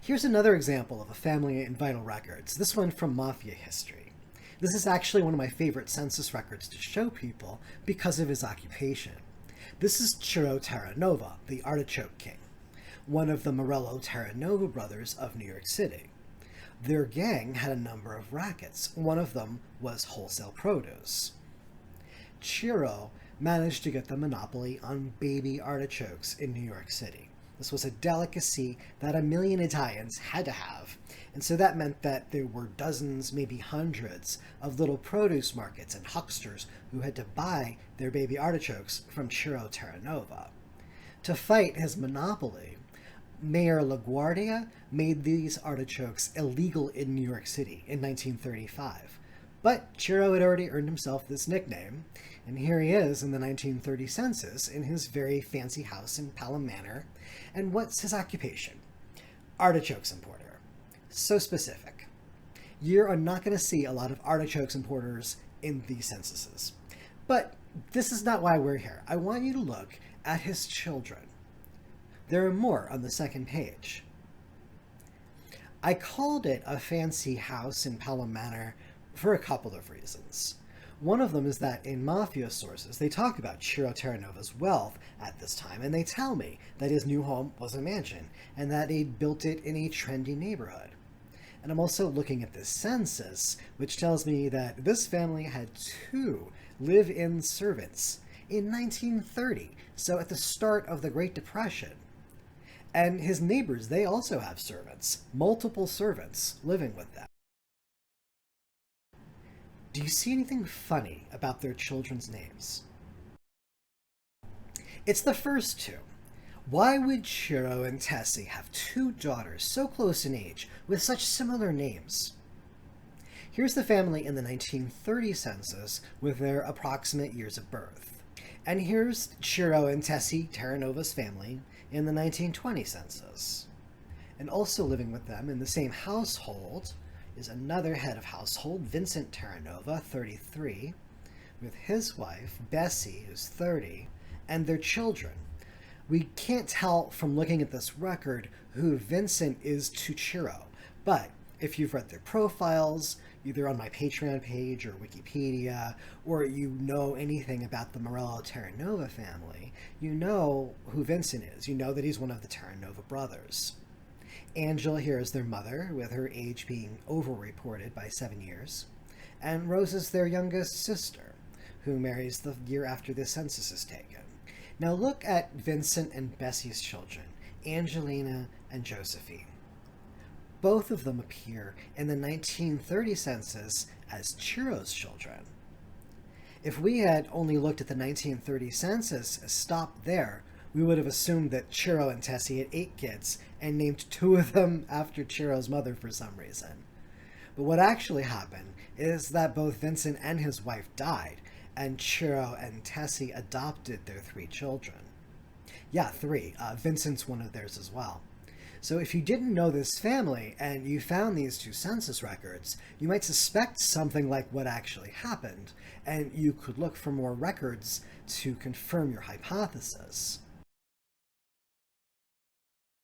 Here's another example of a family in vital records, this one from mafia history. This is actually one of my favorite census records to show people because of his occupation. This is Ciro Terranova, the Artichoke King, one of the Morello Terranova brothers of New York City. Their gang had a number of rackets. One of them was wholesale produce. Ciro managed to get the monopoly on baby artichokes in New York City. This was a delicacy that 1 million Italians had to have, and so that meant that there were dozens, maybe hundreds, of little produce markets and hucksters who had to buy their baby artichokes from Ciro Terranova. To fight his monopoly, Mayor LaGuardia made these artichokes illegal in New York City in 1935. But Ciro had already earned himself this nickname, and here he is in the 1930 census in his very fancy house in Pelham Manor. And what's his occupation? Artichokes importer. So specific. You are not going to see a lot of artichokes importers in these censuses. But this is not why we're here. I want you to look at his children. There are more on the second page. I called it a fancy house in Pelham Manor for a couple of reasons. One of them is that in mafia sources, they talk about Ciro Terranova's wealth at this time, and they tell me that his new home was a mansion, and that he'd built it in a trendy neighborhood. And I'm also looking at this census, which tells me that this family had 2 live-in servants in 1930, so at the start of the Great Depression. And his neighbors, they also have servants, multiple servants living with them. Do you see anything funny about their children's names? It's the first 2. Why would Ciro and Tessie have 2 daughters so close in age with such similar names? Here's the family in the 1930 census with their approximate years of birth. And here's Ciro and Tessie Terranova's family in the 1920 census. And also living with them in the same household is another head of household, Vincent Terranova, 33, with his wife, Bessie, who's 30, and their children. We can't tell from looking at this record who Vincent is to Ciro, but if you've read their profiles, either on my Patreon page or Wikipedia, or you know anything about the Morello Terranova family, you know who Vincent is. You know that he's one of the Terranova brothers. Angela here is their mother, with her age being overreported by 7 years. And Rose is their youngest sister, who marries the year after the census is taken. Now look at Vincent and Bessie's children, Angelina and Josephine. Both of them appear in the 1930 census as Ciro's children. If we had only looked at the 1930 census and stopped there, we would have assumed that Ciro and Tessie had 8 kids and named 2 of them after Ciro's mother for some reason. But what actually happened is that both Vincent and his wife died, and Ciro and Tessie adopted their 3 children. Yeah, 3. Vincent's one of theirs as well. So if you didn't know this family and you found these 2 census records, you might suspect something like what actually happened, and you could look for more records to confirm your hypothesis.